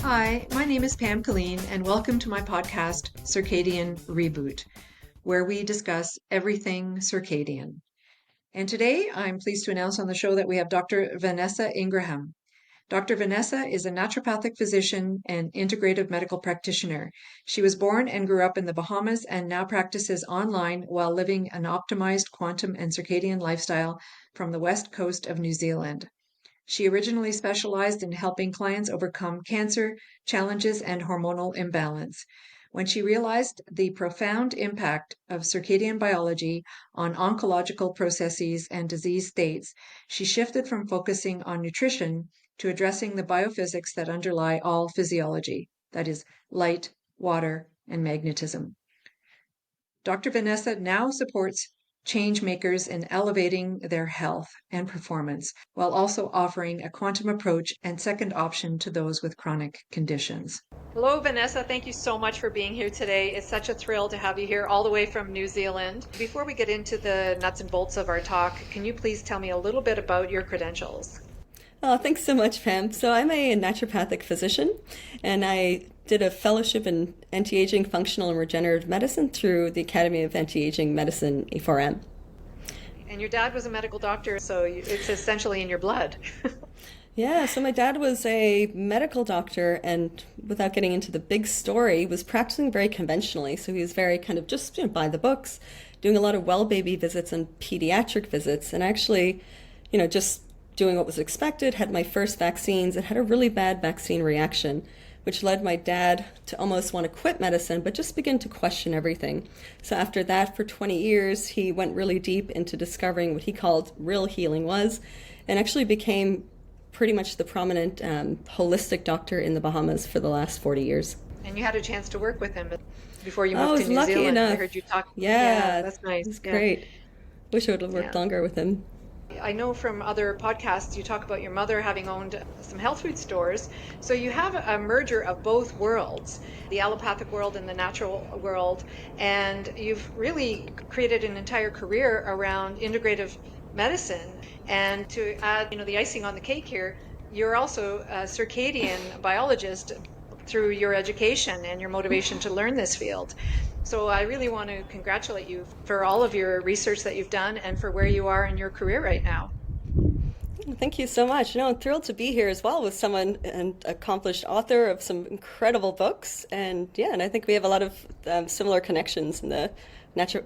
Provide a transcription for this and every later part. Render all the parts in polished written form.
Hi, my name is Pam Colleen, and welcome to my podcast, Circadian Reboot, where we discuss everything circadian. And today I'm pleased to announce on the show that we have Dr. Vanessa Ingraham. Dr. Vanessa is a naturopathic physician and integrative medical practitioner. She was born and grew up in the Bahamas and now practices online while living an optimized quantum and circadian lifestyle from the west coast of New Zealand. She originally specialized in helping clients overcome cancer, challenges, and hormonal imbalance. When she realized the profound impact of circadian biology on oncological processes and disease states, she shifted from focusing on nutrition to addressing the biophysics that underlie all physiology, that is, light, water, and magnetism. Dr. Vanessa now supports change makers in elevating their health and performance while also offering a quantum approach and second option to those with chronic conditions. Hello, Vanessa. Thank you so much for being here today. It's such a thrill to have you here all the way from New Zealand. Before we get into the nuts and bolts of our talk, can you please tell me a little bit about your credentials? Oh, thanks so much, Pam. So I'm a naturopathic physician, and I did a fellowship in anti-aging, functional, and regenerative medicine through the Academy of Anti-Aging Medicine, A4M. And your dad was a medical doctor, so it's essentially in your blood. Yeah, so my dad was a medical doctor, and without getting into the big story, was practicing very conventionally. So he was very kind of just by the books, doing a lot of well baby visits and pediatric visits, and actually, just doing what was expected, had my first vaccines, and had a really bad vaccine reaction, which led my dad to almost want to quit medicine, but just begin to question everything. So after that, for 20 years, he went really deep into discovering what he called real healing was, and actually became pretty much the prominent holistic doctor in the Bahamas for the last 40 years. And you had a chance to work with him before you moved to New lucky Zealand. Enough. I heard you talk. Yeah, that's nice. It's great. Wish I would have worked longer with him. I know from other podcasts you talk about your mother having owned some health food stores. So you have a merger of both worlds, the allopathic world and the natural world. And you've really created an entire career around integrative medicine. And to add, the icing on the cake here, you're also a circadian biologist through your education and your motivation to learn this field. So I really want to congratulate you for all of your research that you've done and for where you are in your career right now. Thank you so much. I'm thrilled to be here as well with someone, an accomplished author of some incredible books. And I think we have a lot of similar connections in the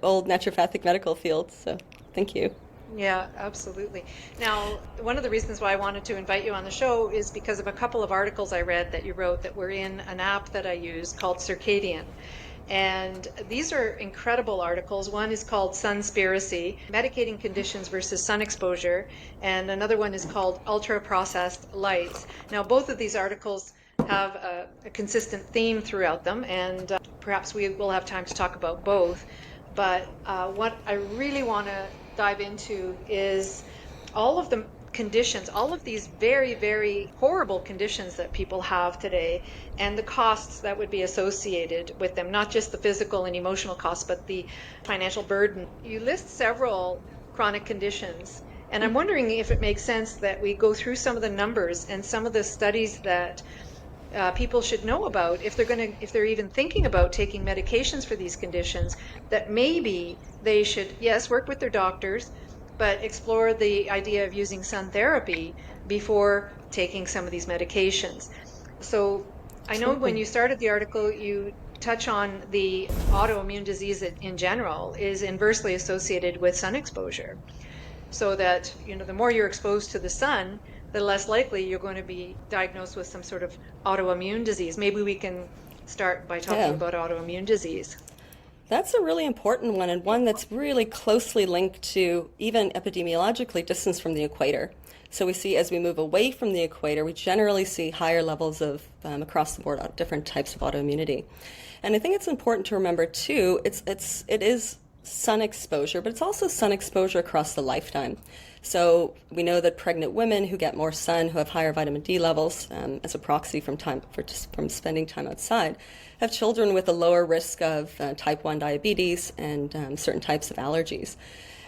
old naturopathic medical field. So thank you. Yeah, absolutely. Now, one of the reasons why I wanted to invite you on the show is because of a couple of articles I read that you wrote that were in an app that I use called Circadian. And these are incredible articles. One is called Sunspiracy, Medicating Conditions versus Sun Exposure, and another one is called Ultra-Processed Lights. Now, both of these articles have a consistent theme throughout them, and perhaps we will have time to talk about both. But what I really want to dive into is all of the conditions, all of these very, very horrible conditions that people have today and the costs that would be associated with them, not just the physical and emotional costs, but the financial burden. You list several chronic conditions, and I'm wondering if it makes sense that we go through some of the numbers and some of the studies that people should know about if they're even thinking about taking medications for these conditions, that maybe they should, yes, work with their doctors, but explore the idea of using sun therapy before taking some of these medications. So I know when you started the article, you touch on the autoimmune disease in general is inversely associated with sun exposure. So that, the more you're exposed to the sun, the less likely you're going to be diagnosed with some sort of autoimmune disease. Maybe we can start by talking about autoimmune disease. That's a really important one, and one that's really closely linked to, even epidemiologically, distance from the equator. So we see as we move away from the equator, we generally see higher levels of, across the board, different types of autoimmunity. And I think it's important to remember, too, it is sun exposure, but it's also sun exposure across the lifetime. So we know that pregnant women who get more sun, who have higher vitamin D levels as a proxy from spending time outside, have children with a lower risk of type 1 diabetes and certain types of allergies.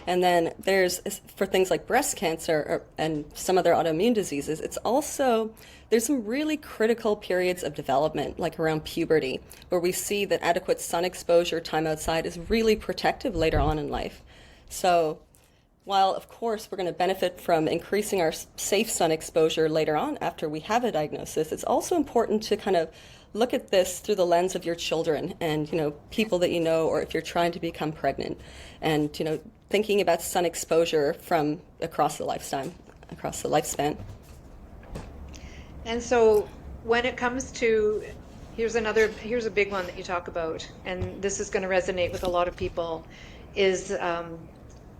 And then there's, for things like breast cancer and some other autoimmune diseases, it's also, there's some really critical periods of development, like around puberty, where we see that adequate sun exposure, time outside, is really protective later on in life. So while, of course, we're going to benefit from increasing our safe sun exposure later on after we have a diagnosis, it's also important to kind of look at this through the lens of your children and, people that you know, or if you're trying to become pregnant, and, thinking about sun exposure from across the lifespan. And so when it comes to, here's a big one that you talk about, and this is going to resonate with a lot of people, is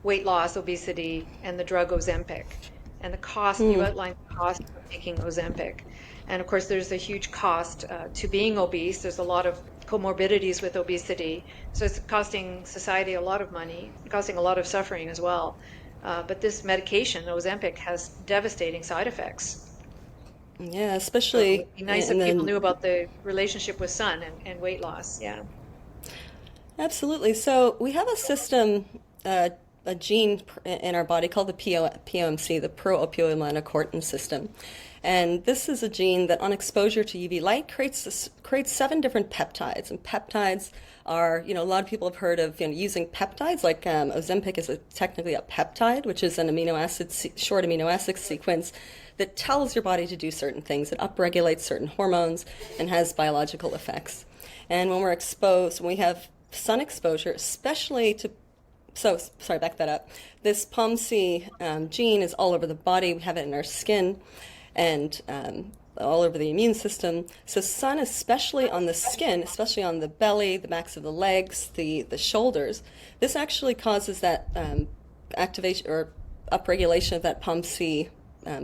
weight loss, obesity, and the drug Ozempic. And the cost, you outlined the cost of taking Ozempic. And of course, there's a huge cost to being obese. There's a lot of comorbidities with obesity. So it's costing society a lot of money, causing a lot of suffering as well. But this medication, Ozempic, has devastating side effects. Yeah, especially. So it'd be nice if people knew about the relationship with sun and weight loss. Yeah. Absolutely. So we have a system, a gene in our body called the POMC, the pro-opioid melanocortin system. And this is a gene that on exposure to UV light creates 7 different peptides. And peptides are, a lot of people have heard of using peptides, like Ozempic is technically a peptide, which is an short amino acid sequence that tells your body to do certain things. It upregulates certain hormones and has biological effects. And when we're exposed, when we have sun exposure, especially to back that up. This POMC gene is all over the body. We have it in our skin and all over the immune system. So sun, especially on the skin, especially on the belly, the backs of the legs, the shoulders, this actually causes that activation or upregulation of that POMC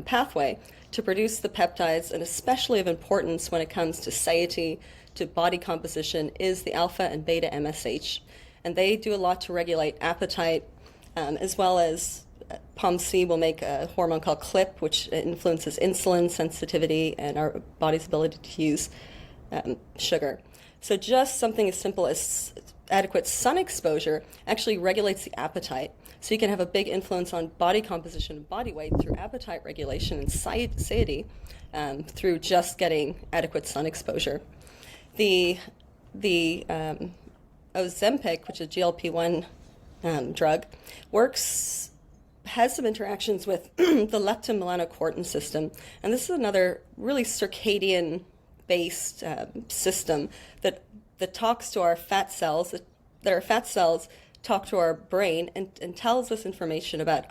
pathway to produce the peptides, and especially of importance when it comes to satiety, to body composition, is the alpha and beta MSH. And they do a lot to regulate appetite, as well as POMC will make a hormone called CLIP, which influences insulin sensitivity and our body's ability to use sugar. So just something as simple as adequate sun exposure actually regulates the appetite. So you can have a big influence on body composition and body weight through appetite regulation and satiety through just getting adequate sun exposure. The Ozempic, which is a GLP-1 drug, has some interactions with the leptin-melanocortin system. And this is another really circadian-based system that talks to our fat cells, that our fat cells talk to our brain and tells us information about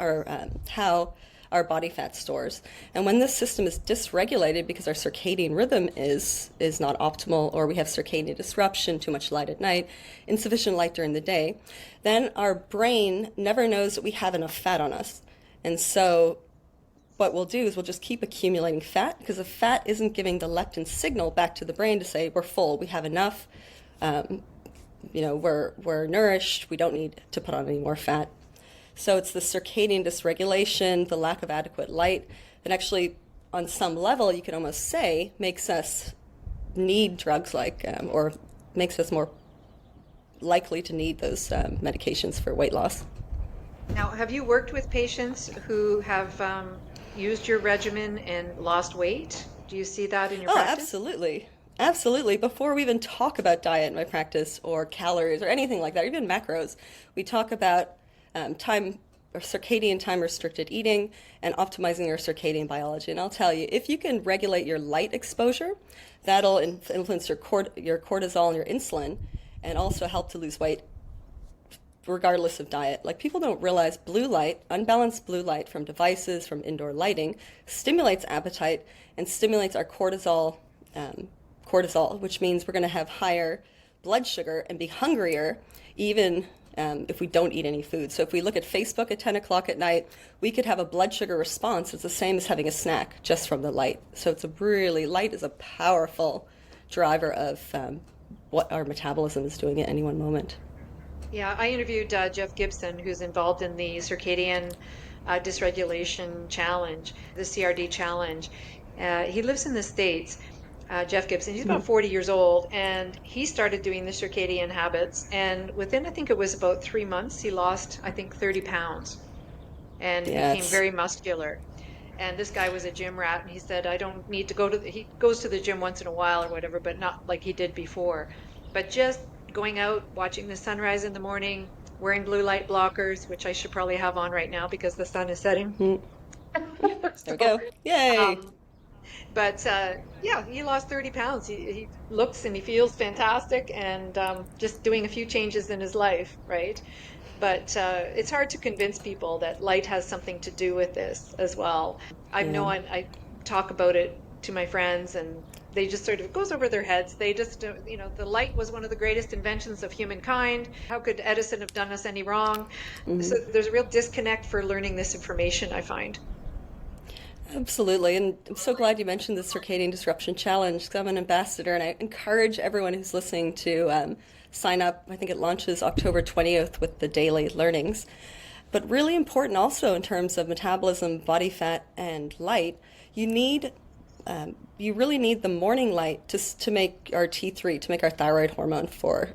how our body fat stores. And when this system is dysregulated because our circadian rhythm is not optimal, or we have circadian disruption, too much light at night, insufficient light during the day, then our brain never knows that we have enough fat on us. And so what we'll do is we'll just keep accumulating fat, because the fat isn't giving the leptin signal back to the brain to say we're full, we have enough, we're nourished, we don't need to put on any more fat. So it's the circadian dysregulation, the lack of adequate light, that actually, on some level, you could almost say, makes us need drugs or makes us more likely to need those medications for weight loss. Now, have you worked with patients who have used your regimen and lost weight? Do you see that in your practice? Absolutely. Absolutely. Before we even talk about diet in my practice, or calories, or anything like that, or even macros, we talk about time or circadian time restricted eating and optimizing your circadian biology. And I'll tell you, if you can regulate your light exposure, that'll influence your cortisol and your insulin, and also help to lose weight regardless of diet. Like, people don't realize blue light, unbalanced blue light from devices, from indoor lighting, stimulates appetite and stimulates our cortisol, which means we're going to have higher blood sugar and be hungrier even if we don't eat any food. So if we look at Facebook at 10 o'clock at night, we could have a blood sugar response. It's the same as having a snack just from the light. So light is a powerful driver of what our metabolism is doing at any one moment. Yeah, I interviewed Jeff Gibson, who's involved in the Circadian Dysregulation Challenge, the CRD Challenge. He lives in the States. Jeff Gibson. He's about 40 years old, and he started doing the circadian habits. And within, I think it was about 3 months, he lost, I think, 30 pounds and became Yes. very muscular. And this guy was a gym rat, and he said, I don't need to go to he goes to the gym once in a while or whatever, but not like he did before. But just going out, watching the sunrise in the morning, wearing blue light blockers, which I should probably have on right now because the sun is setting. Mm. There we So, go. Yay. um, but yeah, he lost 30 pounds. He looks and he feels fantastic, and just doing a few changes in his life, right? But it's hard to convince people that light has something to do with this as well. I Yeah. know I talk about it to my friends, and they just sort of, it goes over their heads. They just, the light was one of the greatest inventions of humankind. How could Edison have done us any wrong? So there's a real disconnect for learning this information, I find. Absolutely, and I'm so glad you mentioned the Circadian Disruption Challenge because I'm an ambassador, and I encourage everyone who's listening to sign up. I think it launches October 20th with the daily learnings. But really important also in terms of metabolism, body fat, and light, you need you really need the morning light to make our T3, to make our thyroid hormone for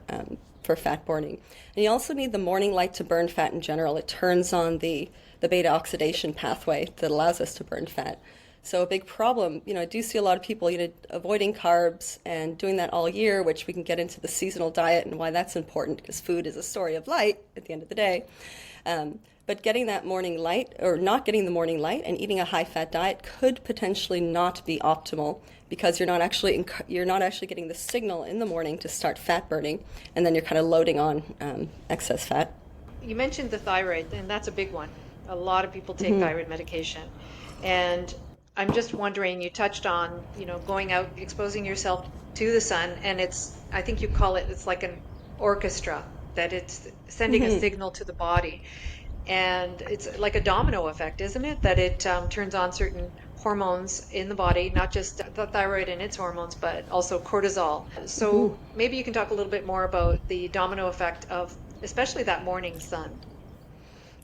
fat burning. And you also need the morning light to burn fat in general. It turns on the beta oxidation pathway that allows us to burn fat. So a big problem, I do see a lot of people, avoiding carbs and doing that all year, which we can get into the seasonal diet and why that's important because food is a story of light at the end of the day. But getting that morning light or not getting the morning light and eating a high-fat diet could potentially not be optimal because you're not actually getting the signal in the morning to start fat burning, and then you're kind of loading on excess fat. You mentioned the thyroid, and that's a big one. A lot of people take thyroid medication. And I'm just wondering, you touched on, going out, exposing yourself to the sun, and I think you call it's like an orchestra, that it's sending a signal to the body. And it's like a domino effect, isn't it? That it turns on certain hormones in the body, not just the thyroid and its hormones, but also cortisol. So maybe you can talk a little bit more about the domino effect of especially that morning sun.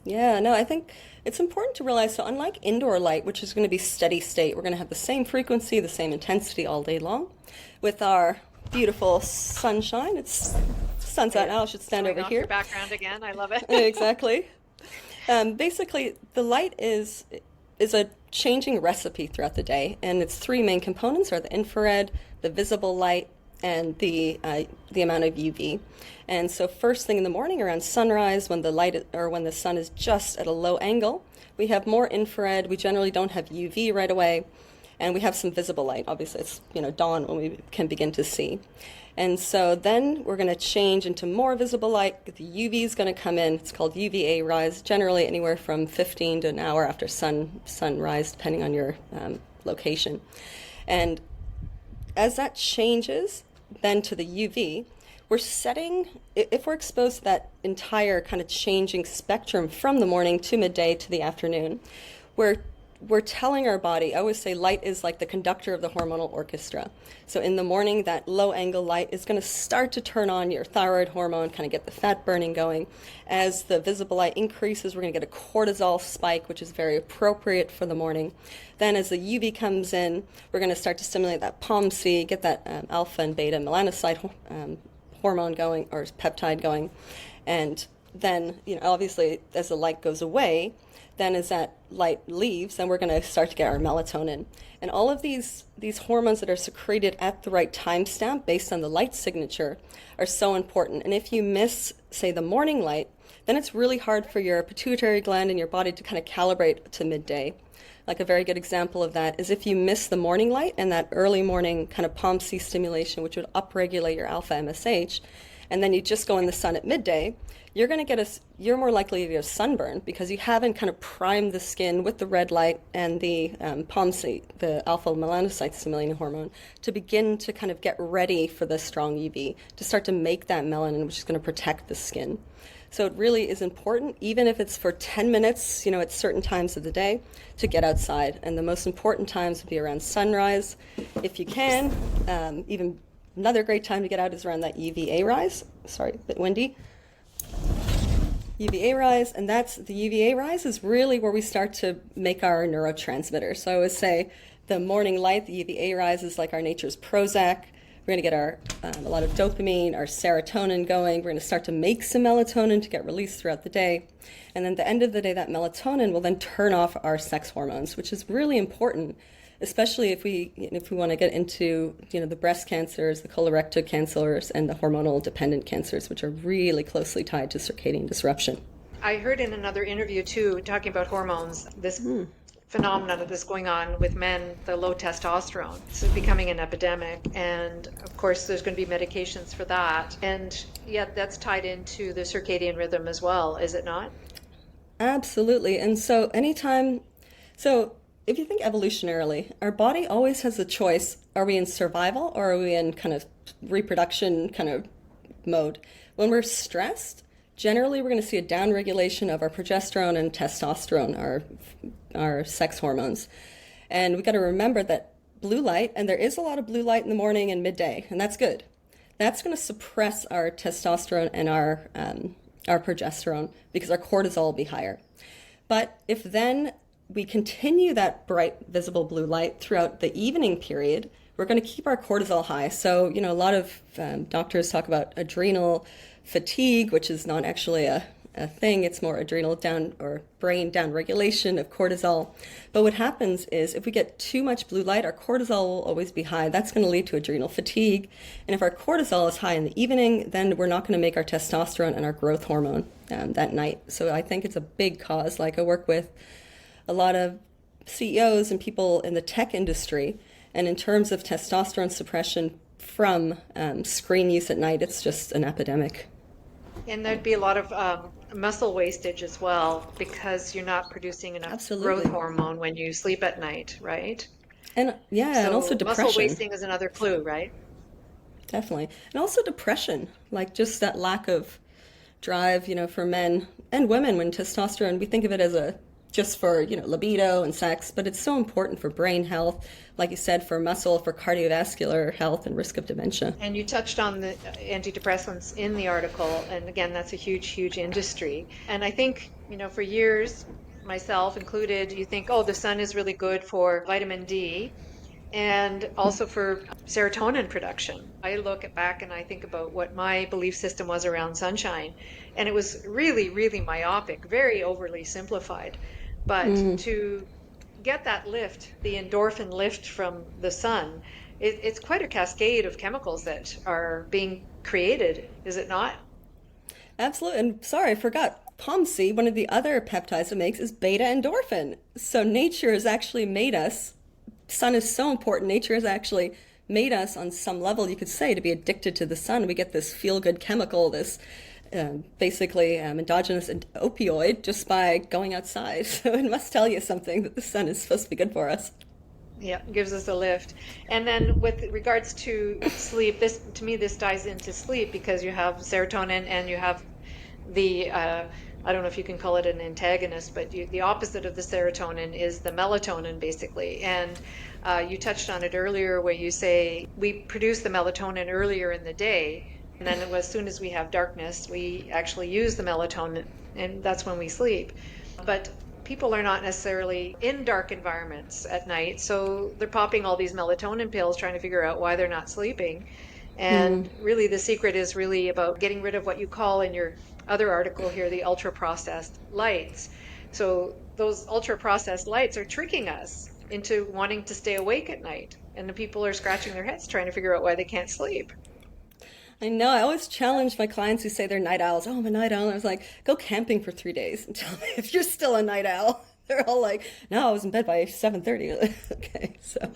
Yeah, no, I think it's important to realize, so unlike indoor light, which is going to be steady state, we're going to have the same frequency, the same intensity all day long. With our beautiful sunshine, it's sun's out now, I should stand Showing over off here. your background again, I love it. Exactly. Basically, the light is a changing recipe throughout the day, and its three main components are the infrared, the visible light, and the amount of UV. And so first thing in the morning around sunrise, when the sun is just at a low angle, we have more infrared. We generally don't have UV right away, and we have some visible light. Obviously, it's dawn when we can begin to see. And so then we're going to change into more visible light. The UV is going to come in. It's called UVA rise, generally anywhere from 15 to an hour after sunrise, depending on your location. And as that changes then to the UV, we're setting, if we're exposed to that entire kind of changing spectrum from the morning to midday to the afternoon, we're telling our body, I always say light is like the conductor of the hormonal orchestra. So in the morning, that low angle light is going to start to turn on your thyroid hormone, kind of get the fat burning going. As the visible light increases, we're going to get a cortisol spike, which is very appropriate for the morning. Then as the UV comes in, we're going to start to stimulate that POMC, get that alpha and beta melanocyte hormone going, or peptide going. And then, obviously, as the light goes away, then as that light leaves, then we're going to start to get our melatonin. And all of these hormones that are secreted at the right timestamp based on the light signature are so important. And if you miss, say, the morning light, then it's really hard for your pituitary gland and your body to kind of calibrate to midday. Like a very good example of that is if you miss the morning light and that early morning kind of POMC stimulation, which would upregulate your alpha MSH, and then you just go in the sun at midday, you're more likely to get a sunburn because you haven't kind of primed the skin with the red light and the POMC, the alpha melanocyte stimulating hormone, to begin to kind of get ready for the strong UV, to start to make that melanin, which is going to protect the skin. So it really is important, even if it's for 10 minutes, at certain times of the day, to get outside. And the most important times would be around sunrise, if you can. Even another great time to get out is around that UVA rise. Sorry, a bit windy. UVA rise, and the UVA rise is really where we start to make our neurotransmitters. So I always say the morning light, the UVA rise is like our nature's Prozac. We're going to get our a lot of dopamine, our serotonin going. We're going to start to make some melatonin to get released throughout the day. And then at the end of the day, that melatonin will then turn off our sex hormones, which is really important, especially if we want to get into the breast cancers, the colorectal cancers, and the hormonal dependent cancers, which are really closely tied to circadian disruption. I heard in another interview too, talking about hormones, this phenomenon that's going on with men, the low testosterone. It's becoming an epidemic. And of course, there's going to be medications for that. And yet that's tied into the circadian rhythm as well, is it not? Absolutely. And so if you think evolutionarily, our body always has a choice. Are we in survival or are we in kind of reproduction kind of mode? When we're stressed, generally we're going to see a downregulation of our progesterone and testosterone, our sex hormones. And we got to remember that blue light, and there is a lot of blue light in the morning and midday, and that's good. That's going to suppress our testosterone and our progesterone because our cortisol will be higher. But if then we continue that bright visible blue light throughout the evening period, we're going to keep our cortisol high. So, a lot of doctors talk about adrenal fatigue, which is not actually a thing. It's more adrenal down or brain down regulation of cortisol. But what happens is if we get too much blue light, our cortisol will always be high. That's going to lead to adrenal fatigue. And if our cortisol is high in the evening, then we're not going to make our testosterone and our growth hormone that night. So I think it's a big cause. Like I work with a lot of CEOs and people in the tech industry. And in terms of testosterone suppression from screen use at night, it's just an epidemic. And there'd be a lot of muscle wastage as well because you're not producing enough Absolutely. growth hormone when you sleep at night, right? And and also depression. Muscle wasting is another clue, right? Definitely. And also depression, like just that lack of drive, for men and women when testosterone, we think of it as just for, libido and sex, but it's so important for brain health, like you said, for muscle, for cardiovascular health and risk of dementia. And you touched on the antidepressants in the article, and again, that's a huge, huge industry. And I think, for years, myself included, you think, oh, the sun is really good for vitamin D and also for serotonin production. I look back and I think about what my belief system was around sunshine, and it was really, really myopic, very overly simplified. But to get that lift, the endorphin lift from the sun, it's quite a cascade of chemicals that are being created, is it not? Absolutely. And sorry, I forgot. POMC, one of the other peptides it makes, is beta endorphin. So nature has actually made us, sun is so important, nature has actually made us on some level, you could say, to be addicted to the sun. We get this feel-good chemical, this basically endogenous opioid just by going outside. So it must tell you something that the sun is supposed to be good for us. Yeah, gives us a lift. And then with regards to sleep, this ties into sleep because you have serotonin and you have the I don't know if you can call it an antagonist, but the opposite of the serotonin is the melatonin, basically. And you touched on it earlier where you say we produce the melatonin earlier in the day, and then as soon as we have darkness, we actually use the melatonin, and that's when we sleep. But people are not necessarily in dark environments at night, so they're popping all these melatonin pills trying to figure out why they're not sleeping. And really the secret is really about getting rid of what you call in your other article here, the ultra-processed lights. So those ultra-processed lights are tricking us into wanting to stay awake at night. And the people are scratching their heads trying to figure out why they can't sleep. I know. I always challenge my clients who say they're night owls. Oh, I'm a night owl. And I was like, go camping for 3 days and tell me if you're still a night owl. They're all like, no, I was in bed by 7:30. Okay, so.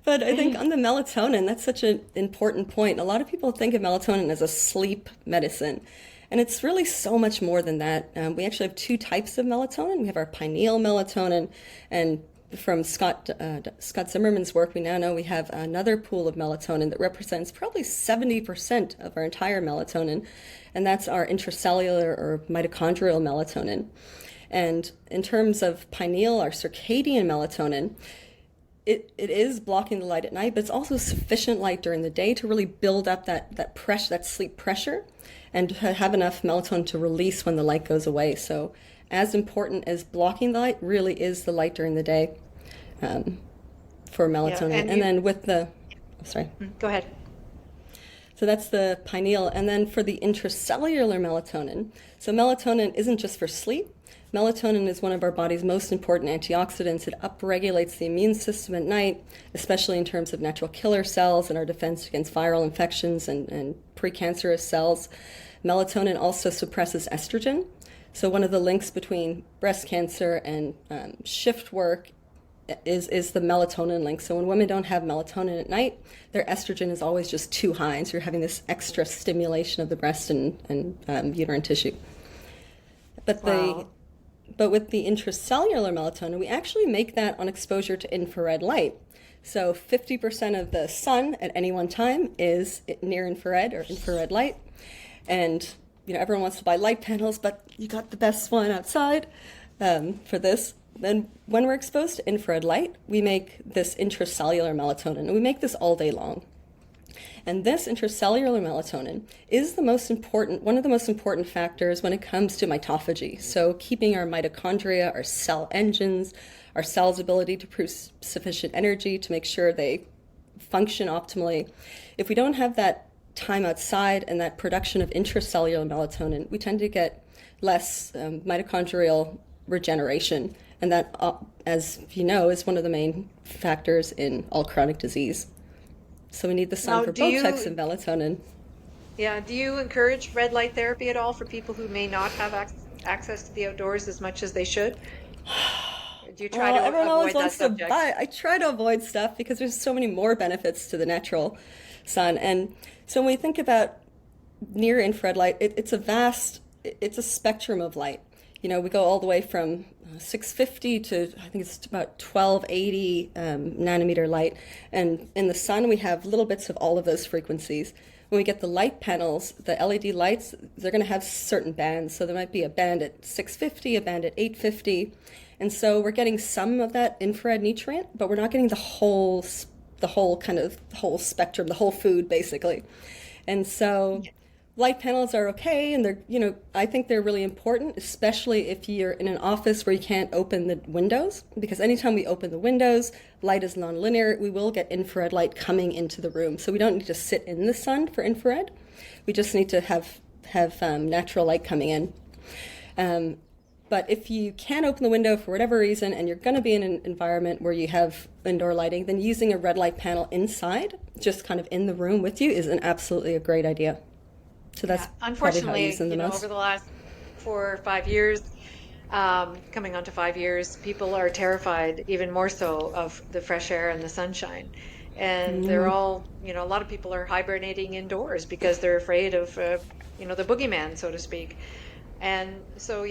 But I think on the melatonin, that's such an important point. A lot of people think of melatonin as a sleep medicine. And it's really so much more than that. We actually have 2 types of melatonin. We have our pineal melatonin, and from Scott Zimmerman's work, we now know we have another pool of melatonin that represents probably 70% of our entire melatonin, and that's our intracellular or mitochondrial melatonin. And in terms of pineal, our circadian melatonin, it is blocking the light at night, but it's also sufficient light during the day to really build up that pressure, that sleep pressure, and have enough melatonin to release when the light goes away. So as important as blocking the light really is the light during the day. for melatonin. And then with the, sorry. Go ahead. So that's the pineal. And then for the intracellular melatonin, so melatonin isn't just for sleep. Melatonin is one of our body's most important antioxidants. It upregulates the immune system at night, especially in terms of natural killer cells and our defense against viral infections and precancerous cells. Melatonin also suppresses estrogen. So one of the links between breast cancer and shift work is the melatonin link. So when women don't have melatonin at night, their estrogen is always just too high, and so you're having this extra stimulation of the breast and uterine tissue. But But with the intracellular melatonin, we actually make that on exposure to infrared light. So 50% of the sun at any one time is near infrared or infrared light. And, everyone wants to buy light panels, but you got the best one outside for this. Then when we're exposed to infrared light, we make this intracellular melatonin, and we make this all day long. And this intracellular melatonin is one of the most important factors when it comes to mitophagy. So keeping our mitochondria, our cell engines, our cells' ability to produce sufficient energy to make sure they function optimally. If we don't have that time outside and that production of intracellular melatonin, we tend to get less mitochondrial regeneration. And that, as you know, is one of the main factors in all chronic disease. So we need the sun for both types of melatonin. Yeah. Do you encourage red light therapy at all for people who may not have access to the outdoors as much as they should? Do you try to everyone always avoid wants that subject? to buy. I try to avoid stuff because there's so many more benefits to the natural sun. And so when we think about near infrared light, it's a spectrum of light. We go all the way from 650 to, I think it's about 1280 nanometer light. And in the sun, we have little bits of all of those frequencies. When we get the light panels, the LED lights, they're going to have certain bands. So there might be a band at 650, a band at 850. And so we're getting some of that infrared nutrient, but we're not getting the whole spectrum, the whole food, basically. And so light panels are okay, and they're, I think they're really important, especially if you're in an office where you can't open the windows, because anytime we open the windows, light is nonlinear, we will get infrared light coming into the room. So we don't need to sit in the sun for infrared. We just need to have natural light coming in. But if you can't open the window for whatever reason, and you're going to be in an environment where you have indoor lighting, then using a red light panel inside, just kind of in the room with you, is absolutely a great idea. So that's unfortunately, over the last 4 or 5 years, coming on to 5 years, people are terrified, even more so, of the fresh air and the sunshine. And they're all, a lot of people are hibernating indoors because they're afraid of, the boogeyman, so to speak. And so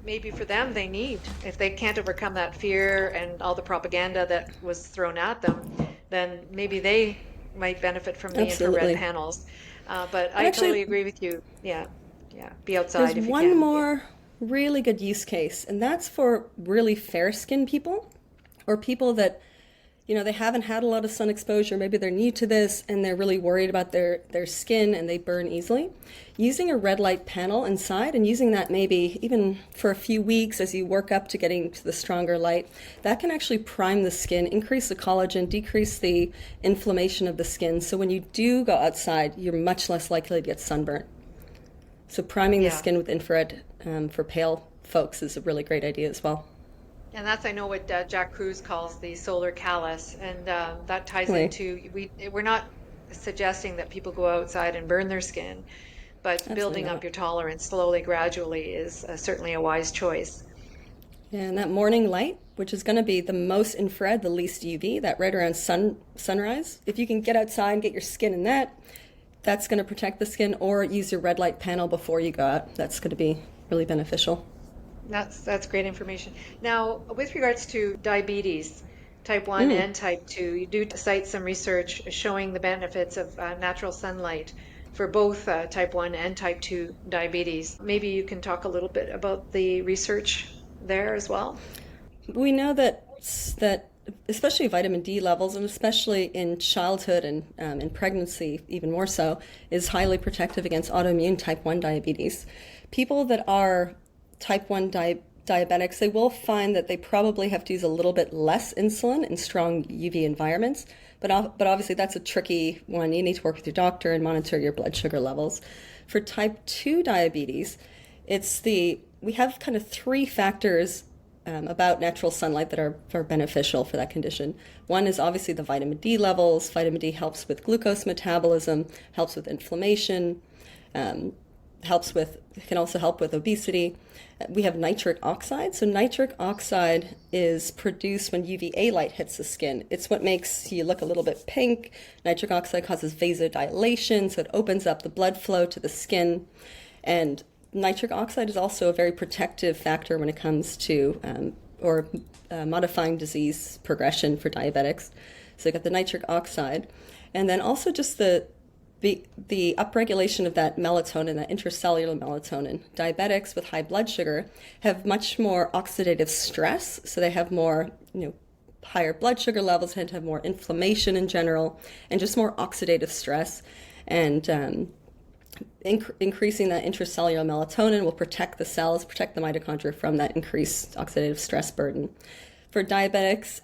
maybe for them, if they can't overcome that fear and all the propaganda that was thrown at them, then maybe they might benefit from the infrared panels. But I totally agree with you. Yeah. Be outside if you can. There's one more really good use case, and that's for really fair-skinned people, or people that, they haven't had a lot of sun exposure. Maybe they're new to this and they're really worried about their skin and they burn easily. Using a red light panel inside and using that maybe even for a few weeks as you work up to getting to the stronger light, that can actually prime the skin, increase the collagen, decrease the inflammation of the skin. So when you do go outside, you're much less likely to get sunburnt. So priming the skin with infrared for pale folks is a really great idea as well. And that's, I know, what Jack Kruse calls the solar callus, and that ties into, we're not suggesting that people go outside and burn their skin, but building up your tolerance slowly, gradually is certainly a wise choice. Yeah, and that morning light, which is going to be the most infrared, the least UV, that right around sunrise, if you can get outside and get your skin in that, that's going to protect the skin, or use your red light panel before you go out. That's going to be really beneficial. That's great information. Now, with regards to diabetes, type 1 and type 2, you do cite some research showing the benefits of natural sunlight for both type 1 and type 2 diabetes. Maybe you can talk a little bit about the research there as well. We know that especially vitamin D levels, and especially in childhood and in pregnancy even more so, is highly protective against autoimmune type 1 diabetes. People that are type 1 diabetics, they will find that they probably have to use a little bit less insulin in strong UV environments. But obviously that's a tricky one. You need to work with your doctor and monitor your blood sugar levels. For type 2 diabetes, we have kind of three factors about natural sunlight that are beneficial for that condition. One is obviously the vitamin D levels. Vitamin D helps with glucose metabolism, helps with inflammation, can also help with obesity. We have nitric oxide. So nitric oxide is produced when UVA light hits the skin. It's what makes you look a little bit pink. Nitric oxide causes vasodilation, so it opens up the blood flow to the skin. And nitric oxide is also a very protective factor when it comes to modifying disease progression for diabetics. So you got the nitric oxide, and then also just the upregulation of that melatonin, that intracellular melatonin. Diabetics with high blood sugar have much more oxidative stress, so they have more, higher blood sugar levels, tend to have more inflammation in general, and just more oxidative stress. And increasing that intracellular melatonin will protect the cells, protect the mitochondria from that increased oxidative stress burden. For diabetics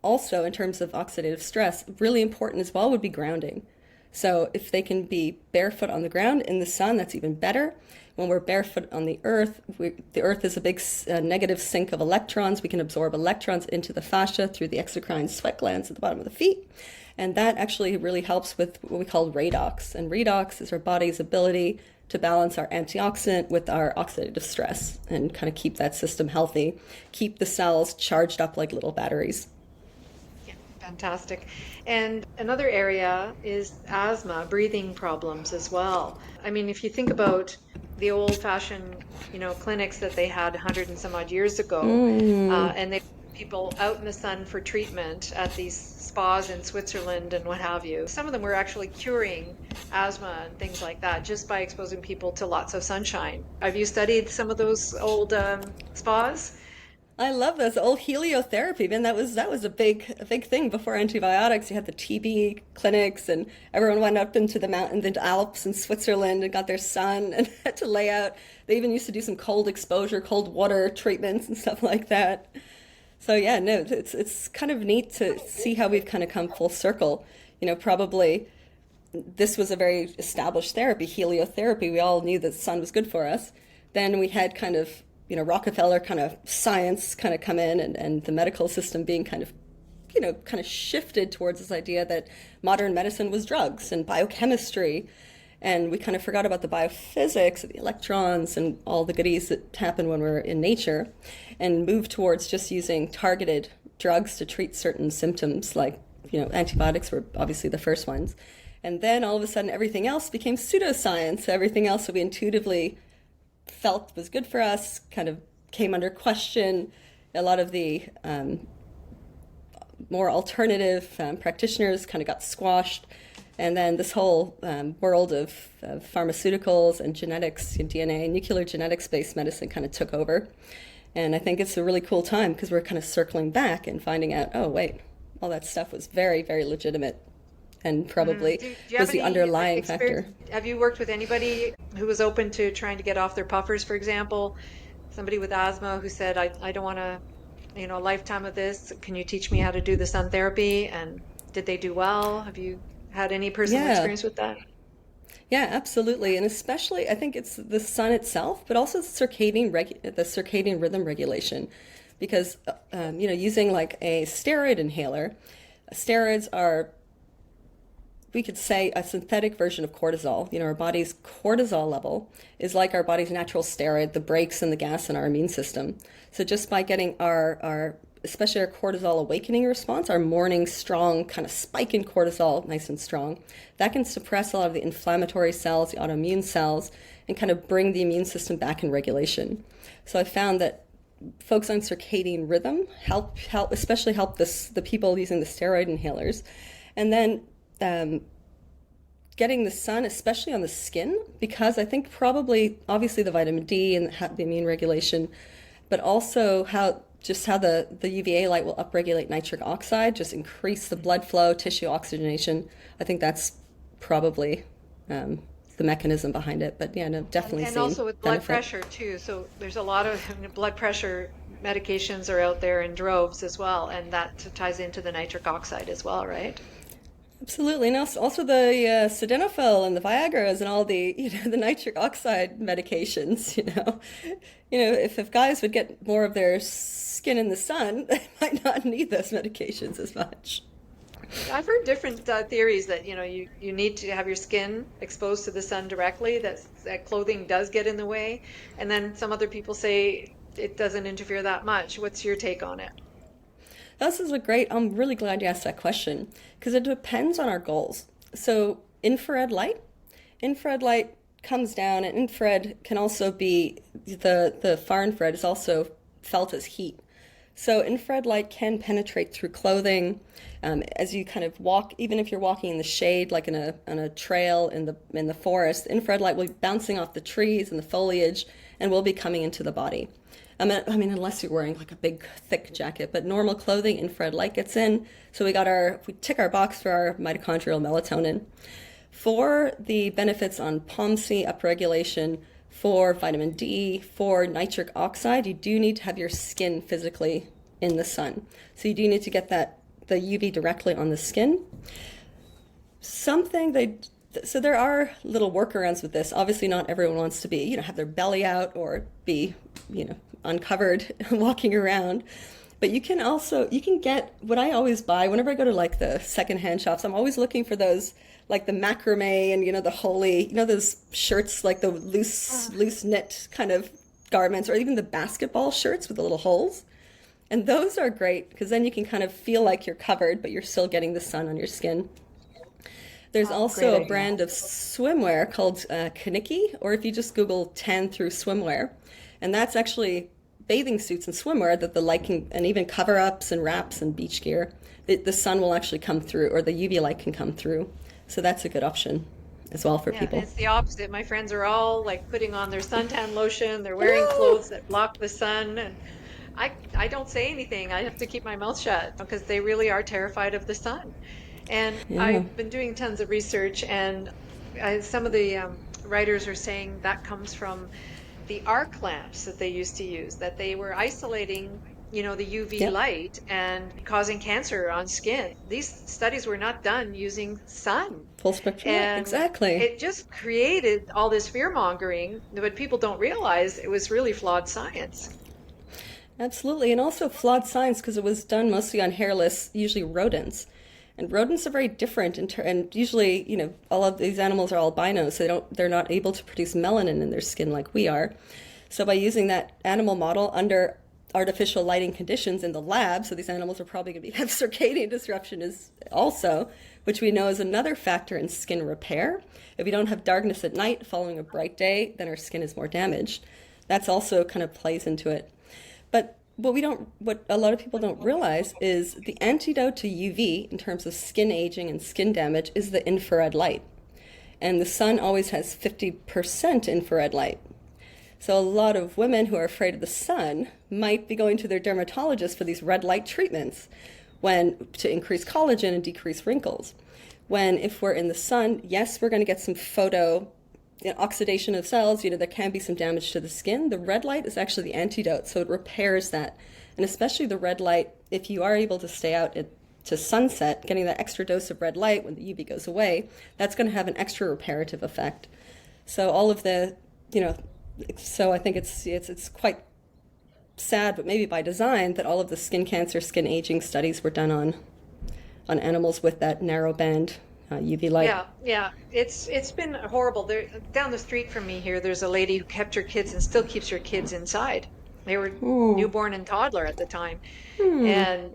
also in terms of oxidative stress, really important as well would be grounding. So if they can be barefoot on the ground in the sun, that's even better. When we're barefoot on the earth, the earth is a big negative sink of electrons. We can absorb electrons into the fascia through the exocrine sweat glands at the bottom of the feet. And that actually really helps with what we call redox. And redox is our body's ability to balance our antioxidant with our oxidative stress and kind of keep that system healthy, keep the cells charged up like little batteries. Fantastic. And another area is asthma, breathing problems as well. I mean, if you think about the old-fashioned, clinics that they had 100 and some odd years ago, and they people out in the sun for treatment at these spas in Switzerland and what have you. Some of them were actually curing asthma and things like that just by exposing people to lots of sunshine. Have you studied some of those old spas? I love this old heliotherapy, man. That was a big thing before antibiotics. You had the TB clinics, and everyone went up into the mountains, into Alps in Switzerland, and got their sun and had to lay out. They even used to do some cold exposure, cold water treatments and stuff like that. So yeah, no, it's kind of neat to see how we've kind of come full circle. Probably this was a very established therapy, heliotherapy. We all knew that the sun was good for us. Then we had kind of Rockefeller kind of science kind of come in, and the medical system being kind of shifted towards this idea that modern medicine was drugs and biochemistry. And we kind of forgot about the biophysics, the electrons, and all the goodies that happen when we're in nature, and moved towards just using targeted drugs to treat certain symptoms, like, antibiotics were obviously the first ones. And then all of a sudden everything else became pseudoscience. Everything else that we intuitively felt was good for us kind of came under question. A lot of the more alternative practitioners kind of got squashed. And then this whole world of pharmaceuticals and genetics, DNA, nuclear genetics-based medicine kind of took over. And I think it's a really cool time because we're kind of circling back and finding out, oh, wait, all that stuff was very, very legitimate and probably do you was have the any underlying factor. Have you worked with anybody who was open to trying to get off their puffers, for example? Somebody with asthma who said, I don't want to, a lifetime of this. Can you teach me how to do the sun therapy? And did they do well? Have you had any personal experience with that? Yeah, absolutely. And especially, I think it's the sun itself, but also the circadian rhythm regulation. Because, using like a steroid inhaler, steroids are, we could say, a synthetic version of cortisol. Our body's cortisol level is like our body's natural steroid, the brakes and the gas in our immune system. So just by getting our especially our cortisol awakening response, our morning strong kind of spike in cortisol, nice and strong, that can suppress a lot of the inflammatory cells, the autoimmune cells, and kind of bring the immune system back in regulation. So I found that folks on circadian rhythm help especially help the people using the steroid inhalers. And then getting the sun, especially on the skin, because I think probably, obviously the vitamin D and the immune regulation, but also how the UVA light will upregulate nitric oxide, just increase the blood flow, tissue oxygenation. I think that's probably the mechanism behind it. But yeah, no, definitely And seen also with blood benefit. pressure too. So there's a lot of blood pressure medications are out there in droves as well, and that ties into the nitric oxide as well, right? Absolutely, and also the sildenafil and the Viagra's and all the the nitric oxide medications. If guys would get more of their skin in the sun, they might not need those medications as much. I've heard different theories that you need to have your skin exposed to the sun directly, that clothing does get in the way, and then some other people say it doesn't interfere that much. What's your take on it? This is a great, I'm really glad you asked that question because it depends on our goals. So infrared light comes down, and infrared can also be, the far infrared is also felt as heat. So infrared light can penetrate through clothing as you kind of walk, even if you're walking in the shade, like on a trail in the forest. Infrared light will be bouncing off the trees and the foliage, and will be coming into the body. I mean, unless you're wearing like a big thick jacket, but normal clothing, infrared light gets in. So we tick our box for our mitochondrial melatonin. For the benefits on POMC upregulation, for vitamin D, for nitric oxide, you do need to have your skin physically in the sun. So you do need to get the UV directly on the skin. So there are little workarounds with this. Obviously, not everyone wants to be, have their belly out or be, uncovered walking around. But you can get what I always buy whenever I go to like the secondhand shops. I'm always looking for those, like the macrame and the holy, those shirts, like the loose knit kind of garments, or even the basketball shirts with the little holes. And those are great because then you can kind of feel like you're covered, but you're still getting the sun on your skin. There's also a brand of swimwear called Kaniki, or if you just Google tan through swimwear, and that's actually bathing suits and swimwear that the light can, and even cover-ups and wraps and beach gear, the sun will actually come through, or the UV light can come through. So that's a good option as well for people. It's the opposite. My friends are all like putting on their suntan lotion. They're wearing clothes that block the sun, and I don't say anything. I have to keep my mouth shut because they really are terrified of the sun. And I've been doing tons of research, and some of the writers are saying that comes from the arc lamps that they used to use, that they were isolating, the UV light and causing cancer on skin. These studies were not done using sun. Full spectrum, and exactly. It just created all this fear mongering, but people don't realize it was really flawed science. Absolutely, and also flawed science because it was done mostly on hairless, usually rodents. And rodents are very different, and usually, all of these animals are albinos, so they're not able to produce melanin in their skin like we are. So by using that animal model under artificial lighting conditions in the lab, so these animals are probably going to have circadian disruption also, which we know is another factor in skin repair. If we don't have darkness at night following a bright day, then our skin is more damaged. That's also kind of plays into it. But what a lot of people don't realize is the antidote to UV in terms of skin aging and skin damage is the infrared light. And the sun always has 50% infrared light. So a lot of women who are afraid of the sun might be going to their dermatologist for these red light treatments to increase collagen and decrease wrinkles. When if we're in the sun, yes, we're going to get some oxidation of cells, there can be some damage to the skin. The red light is actually the antidote, so it repairs that. And especially the red light, if you are able to stay out to sunset, getting that extra dose of red light when the UV goes away, that's going to have an extra reparative effect. So all of the, so I think it's quite sad, but maybe by design, that all of the skin cancer, skin aging studies were done on animals with that narrow band UV light. Yeah. It's been horrible. Down the street from me here, there's a lady who kept her kids and still keeps her kids inside. They were newborn and toddler at the time, and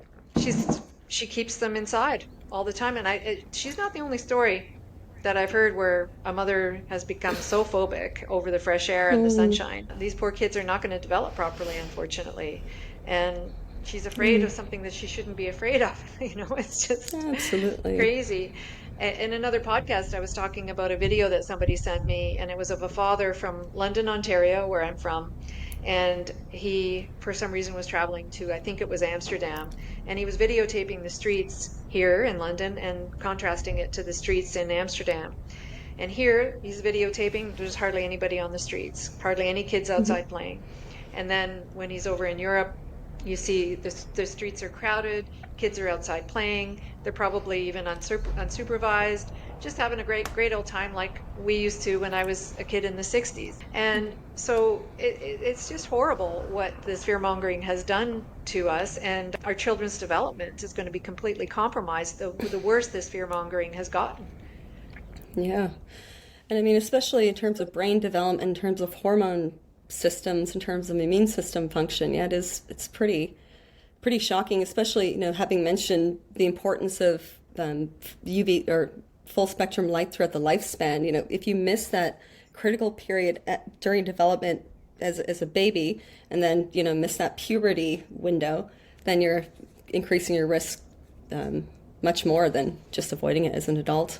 she keeps them inside all the time. And she's not the only story that I've heard where a mother has become so phobic over the fresh air and the sunshine. These poor kids are not going to develop properly, unfortunately, and she's afraid of something that she shouldn't be afraid of. It's just absolutely crazy. In another podcast, I was talking about a video that somebody sent me, and it was of a father from London, Ontario, where I'm from. And he, for some reason, was traveling to, I think it was Amsterdam. And he was videotaping the streets here in London and contrasting it to the streets in Amsterdam. And here he's videotaping, there's hardly anybody on the streets, hardly any kids outside playing. And then when he's over in Europe, you see the streets are crowded, kids are outside playing, they're probably even unsupervised, just having a great old time like we used to when I was a kid in the 60s. And so it's just horrible what this fear mongering has done to us, and our children's development is going to be completely compromised the worse this fear mongering has gotten. Yeah. And I mean, especially in terms of brain development, in terms of hormone systems, in terms of immune system function, yeah, it's pretty shocking, especially, having mentioned the importance of UV or full spectrum light throughout the lifespan. If you miss that critical period during development as a baby, and then, miss that puberty window, then you're increasing your risk much more than just avoiding it as an adult.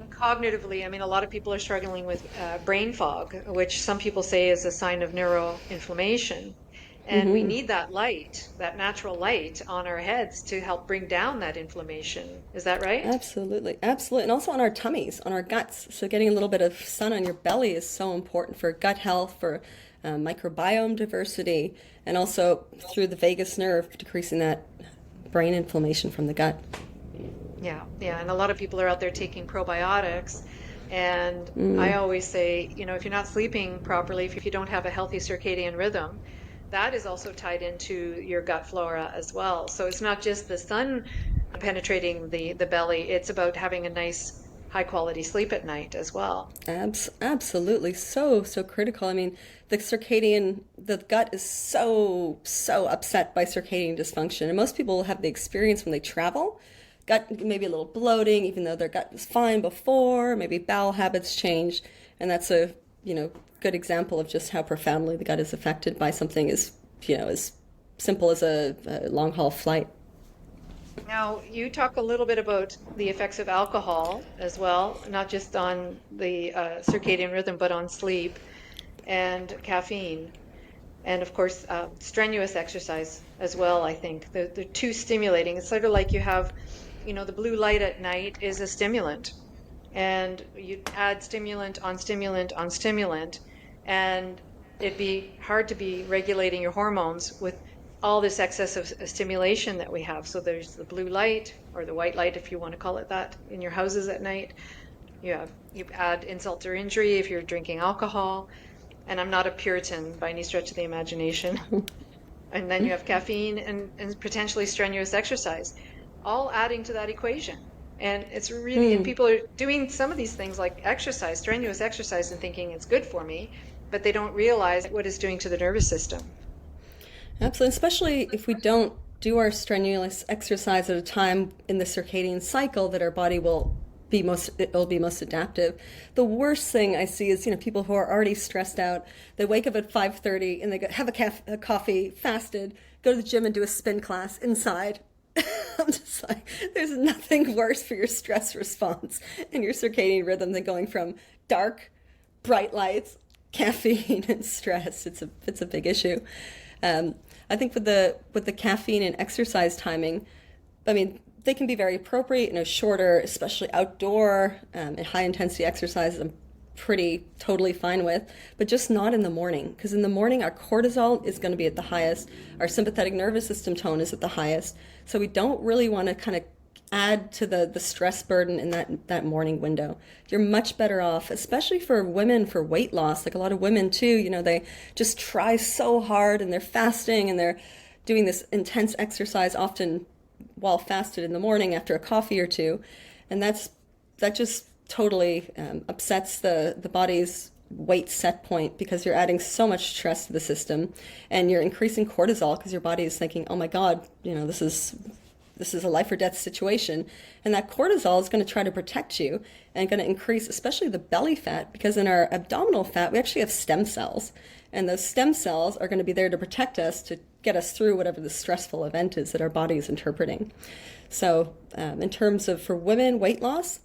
Cognitively, I mean, a lot of people are struggling with brain fog, which some people say is a sign of neuroinflammation. And we need that light, that natural light on our heads to help bring down that inflammation. Is that right? Absolutely. Absolutely. And also on our tummies, on our guts. So getting a little bit of sun on your belly is so important for gut health, for microbiome diversity, and also through the vagus nerve, decreasing that brain inflammation from the gut. Yeah, yeah. And a lot of people are out there taking probiotics. And I always say, if you're not sleeping properly, if you don't have a healthy circadian rhythm, that is also tied into your gut flora as well. So it's not just the sun penetrating the belly, it's about having a nice high quality sleep at night as well. Absolutely. So critical. I mean, the gut is so upset by circadian dysfunction. And most people have the experience when they travel. Gut, maybe a little bloating, even though their gut was fine before, maybe bowel habits change. And that's a, good example of just how profoundly the gut is affected by something as simple as a long haul flight. Now, you talk a little bit about the effects of alcohol as well, not just on the circadian rhythm, but on sleep and caffeine. And of course, strenuous exercise as well, I think. They're too stimulating. It's sort of like you have, the blue light at night is a stimulant. And you add stimulant on stimulant on stimulant, and it'd be hard to be regulating your hormones with all this excess of stimulation that we have. So there's the blue light, or the white light, if you want to call it that, in your houses at night. You add insult to injury if you're drinking alcohol. And I'm not a Puritan by any stretch of the imagination. And then you have caffeine and potentially strenuous exercise, all adding to that equation. And it's really, and people are doing some of these things like exercise, strenuous exercise, and thinking it's good for me, but they don't realize what it's doing to the nervous system. Absolutely, especially if we don't do our strenuous exercise at a time in the circadian cycle that our body will be most adaptive. The worst thing I see is, people who are already stressed out, they wake up at 5:30 and they have a coffee, fasted, go to the gym and do a spin class inside. I'm just like, there's nothing worse for your stress response and your circadian rhythm than going from dark, bright lights, caffeine, and stress. It's a big issue. I think with the caffeine and exercise timing, I mean, they can be very appropriate, shorter, especially outdoor and high intensity exercises. I'm totally fine with, but just not in the morning, because in the morning our cortisol is going to be at the highest, our sympathetic nervous system tone is at the highest, so we don't really want to kind of add to the stress burden in that morning window. You're much better off, especially for women, for weight loss. Like a lot of women too, they just try so hard and they're fasting and they're doing this intense exercise, often while fasted in the morning after a coffee or two, and that just totally upsets the body's weight set point, because you're adding so much stress to the system and you're increasing cortisol because your body is thinking, oh my God, this is a life or death situation. And that cortisol is going to try to protect you and going to increase, especially the belly fat, because in our abdominal fat, we actually have stem cells. And those stem cells are going to be there to protect us, to get us through whatever the stressful event is that our body is interpreting. So in terms of, for women, weight loss,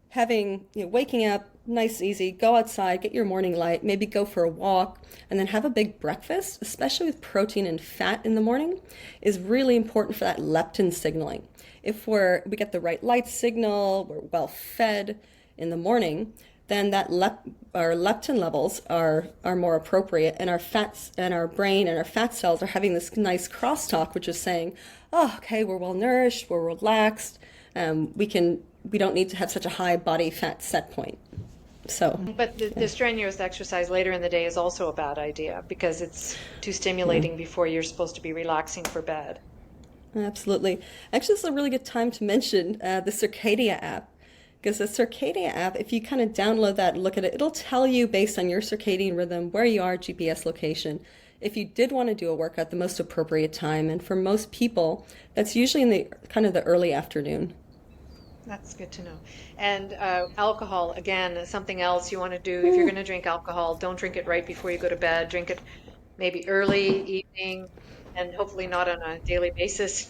having, waking up, nice, easy, go outside, get your morning light, maybe go for a walk, and then have a big breakfast, especially with protein and fat in the morning, is really important for that leptin signaling. If we get the right light signal, we're well fed, in the morning, then our leptin levels are more appropriate, and our fats and our brain and our fat cells are having this nice crosstalk, which is saying, "Oh, okay, we're well nourished, we're relaxed, we don't need to have such a high body fat set point." So, But the strenuous exercise later in the day is also a bad idea because it's too stimulating before you're supposed to be relaxing for bed. absolutely. Actually, this is a really good time to mention the Circadia app. Because the Circadia app, if you kind of download that and look at it, it'll tell you based on your circadian rhythm where you are, GPS location. If you did want to do a workout, the most appropriate time. And for most people, that's usually in the kind of the early afternoon. That's good to know. And alcohol, again, is something else you want to do. If you're going to drink alcohol, don't drink it right before you go to bed. Drink it maybe early, evening, and hopefully not on a daily basis.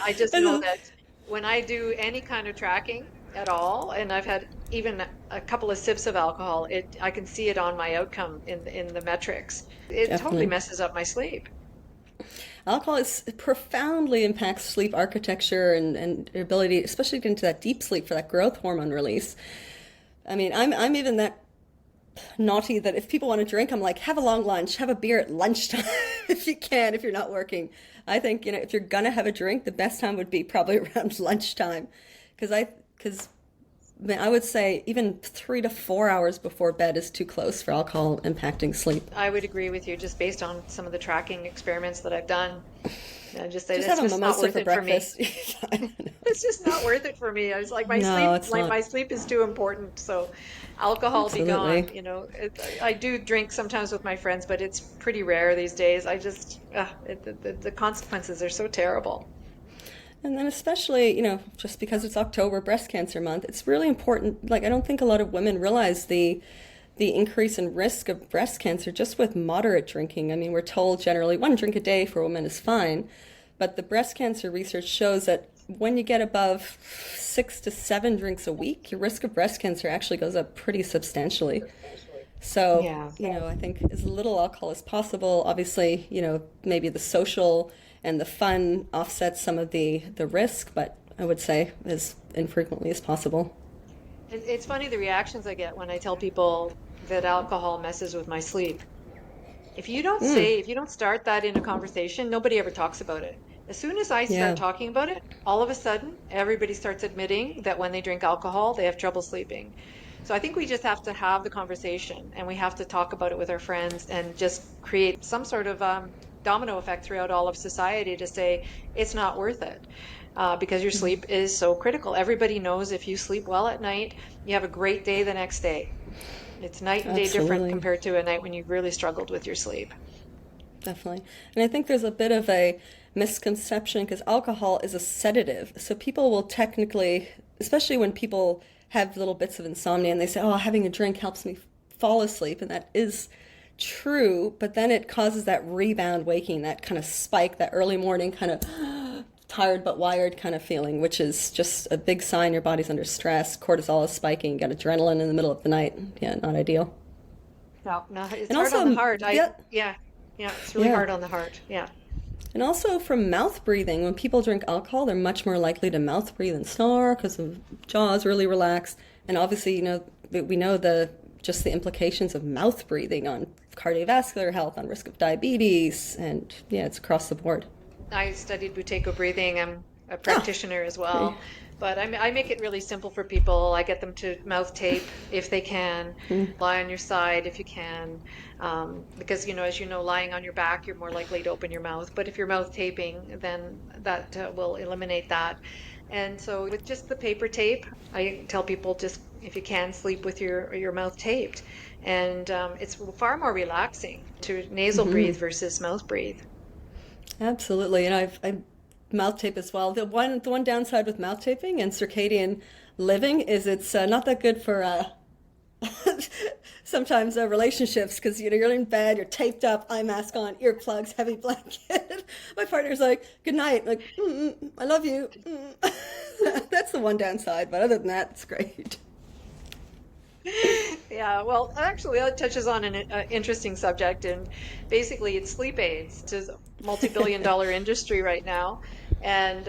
I just know that when I do any kind of tracking at all, and I've had even a couple of sips of alcohol, I can see it on my outcome in the metrics. It Definitely. totally messes up my sleep. Alcohol profoundly impacts sleep architecture and your ability, especially to get into that deep sleep for that growth hormone release. I mean, I'm even that naughty that if people want to drink, I'm like, have a long lunch, have a beer at lunchtime if you can, if you're not working. I think, if you're gonna have a drink, the best time would be probably around lunchtime, because I would say even 3 to 4 hours before bed is too close for alcohol impacting sleep. I would agree with you just based on some of the tracking experiments that I've done. I just say Just that's have a just not mimosa worth for it for me. breakfast. I don't know. It's just not worth it for me. I was like, No, it's not. my sleep is too important. So alcohol be Absolutely. gone. I do drink sometimes with my friends, but it's pretty rare these days. I just, the consequences are so terrible. And then especially, just because it's October, Breast Cancer Month, it's really important. Like, I don't think a lot of women realize the increase in risk of breast cancer just with moderate drinking. I mean, we're told generally 1 drink a day for a woman is fine, but the breast cancer research shows that when you get above 6 to 7 drinks a week, your risk of breast cancer actually goes up pretty substantially. So, Yeah. I think as little alcohol as possible. Obviously, maybe the social and the fun offsets some of the risk, but I would say as infrequently as possible. It's funny the reactions I get when I tell people that alcohol messes with my sleep. If you don't start that in a conversation, nobody ever talks about it. As soon as I Yeah, start talking about it, all of a sudden, everybody starts admitting that when they drink alcohol, they have trouble sleeping. So I think we just have to have the conversation and we have to talk about it with our friends and just create some sort of domino effect throughout all of society to say it's not worth it. Because your sleep is so critical. Everybody knows if you sleep well at night, you have a great day the next day. It's night and day different absolutely. compared to a night when you really struggled with your sleep. Definitely. And I think there's a bit of a misconception because alcohol is a sedative. So people will technically, especially when people have little bits of insomnia and they say, oh, having a drink helps me fall asleep. And that is true. But then it causes that rebound waking, that kind of spike, that early morning kind of tired but wired kind of feeling, which is just a big sign your body's under stress. Cortisol is spiking, you got adrenaline in the middle of the night. Yeah, not ideal. No, it's And hard on the also, heart. yeah, Yeah, it's really yeah. hard on the heart. Yeah. And also from mouth breathing, when people drink alcohol, they're much more likely to mouth breathe and snore because the jaw's really relaxed. And obviously, we know just the implications of mouth breathing on cardiovascular health, on risk of diabetes, and yeah, it's across the board. I studied Buteyko breathing. I'm a Oh, practitioner as great. well. But I make it really simple for people. I get them to mouth tape if they can, lie on your side if you can. Because, as you know, lying on your back, you're more likely to open your mouth. But if you're mouth taping, then that will eliminate that. And so with just the paper tape, I tell people just, if you can, sleep with your mouth taped. And it's far more relaxing to nasal breathe versus mouth breathe. Absolutely. And I mouth tape as well. The one downside with mouth taping and circadian living is it's not that good for sometimes relationships because you're in bed, you're taped up, eye mask on, earplugs, heavy blanket. My partner's like, "Good night," like, "I love you." That's the one downside, but other than that, it's great. Yeah, well, actually, that touches on an interesting subject, and basically, it's sleep aids, which is a multi-billion-dollar industry right now. And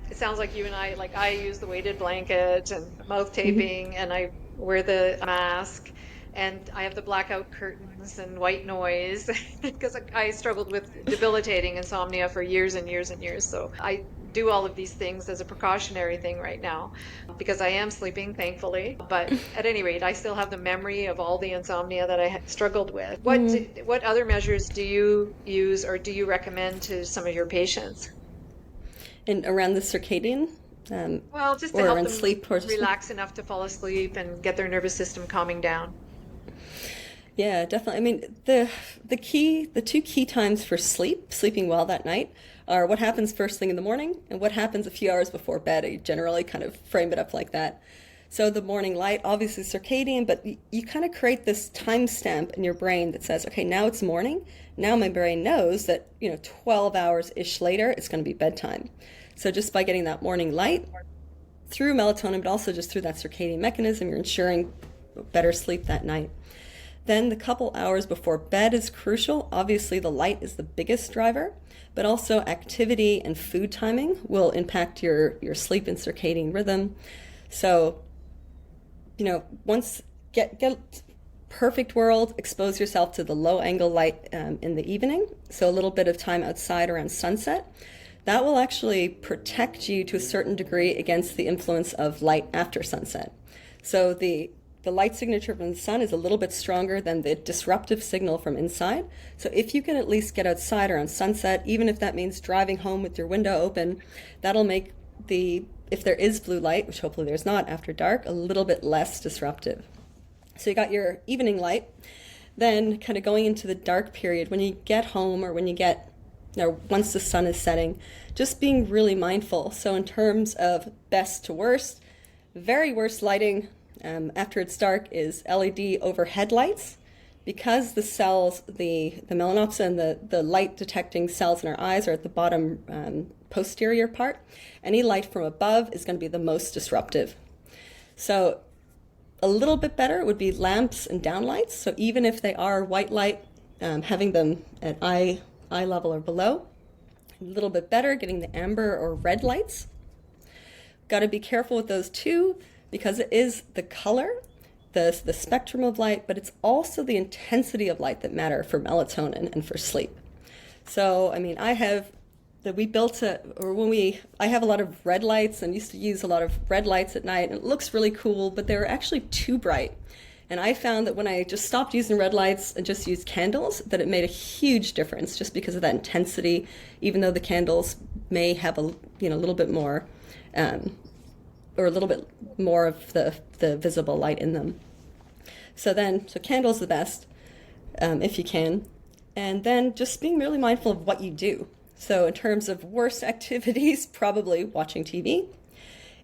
it sounds like you and I, like I use the weighted blanket and mouth taping, and I wear the mask, and I have the blackout curtains and white noise because I struggled with debilitating insomnia for years and years and years. So I do all of these things as a precautionary thing right now because I am sleeping, thankfully. But at any rate, I still have the memory of all the insomnia that I struggled with. What other measures do you use or do you recommend to some of your patients? And around the circadian, Well, just to or help around them sleep, or just relax enough to fall asleep and get their nervous system calming down. yeah, definitely. I mean, the two key times for sleeping well that night, are what happens first thing in the morning and what happens a few hours before bed. I generally kind of frame it up like that. So the morning light, obviously circadian, but you kind of create this timestamp in your brain that says, okay, now it's morning. Now my brain knows that, 12 hours-ish later, it's going to be bedtime. So just by getting that morning light through melatonin, but also just through that circadian mechanism, you're ensuring better sleep that night. Then the couple hours before bed is crucial. Obviously, the light is the biggest driver, but also activity and food timing will impact your sleep and circadian rhythm. So, once get perfect world, expose yourself to the low angle light in the evening. So a little bit of time outside around sunset. That will actually protect you to a certain degree against the influence of light after sunset. So the light signature from the sun is a little bit stronger than the disruptive signal from inside. So if you can at least get outside around sunset, even if that means driving home with your window open, that'll make if there is blue light, which hopefully there's not after dark, a little bit less disruptive. So you got your evening light, then kind of going into the dark period, when you get home or when you get, once the sun is setting, just being really mindful. So in terms of best to worst, very worst lighting after it's dark is LED overhead lights, because the cells, the melanopsin and the light detecting cells in our eyes are at the bottom posterior part. Any light from above is going to be the most disruptive. So a little bit better would be lamps and downlights. So even if they are white light, having them at eye level or below. A little bit better getting the amber or red lights. Got to be careful with those too, because it is the color, the spectrum of light, but it's also the intensity of light that matter for melatonin and for sleep. So, I have I have a lot of red lights and used to use a lot of red lights at night, and it looks really cool, but they were actually too bright. And I found that when I just stopped using red lights and just used candles, that it made a huge difference just because of that intensity, even though the candles may have a little bit more or a little bit more of the visible light in them. So candles the best, if you can. And then just being really mindful of what you do. So in terms of worst activities, probably watching TV,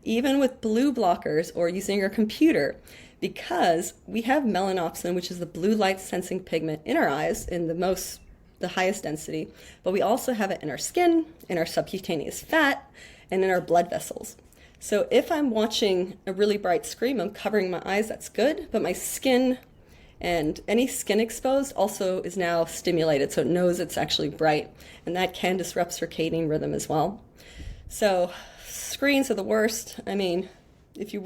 even with blue blockers or using your computer, because we have melanopsin, which is the blue light sensing pigment in our eyes in the highest density, but we also have it in our skin, in our subcutaneous fat, and in our blood vessels. So if I'm watching a really bright screen, I'm covering my eyes, that's good, but my skin and any skin exposed also is now stimulated, so it knows it's actually bright, and that can disrupt circadian rhythm as well. So screens are the worst. If you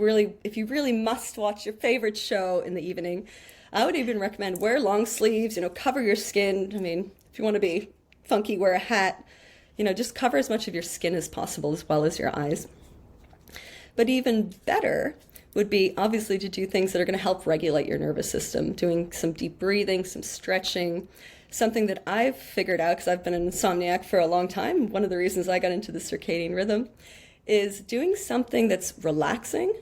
really must watch your favorite show in the evening, I would even recommend wear long sleeves, cover your skin. If you want to be funky, wear a hat, just cover as much of your skin as possible as well as your eyes. But even better would be obviously to do things that are going to help regulate your nervous system, doing some deep breathing, some stretching. Something that I've figured out, because I've been an insomniac for a long time, one of the reasons I got into the circadian rhythm, is doing something that's relaxing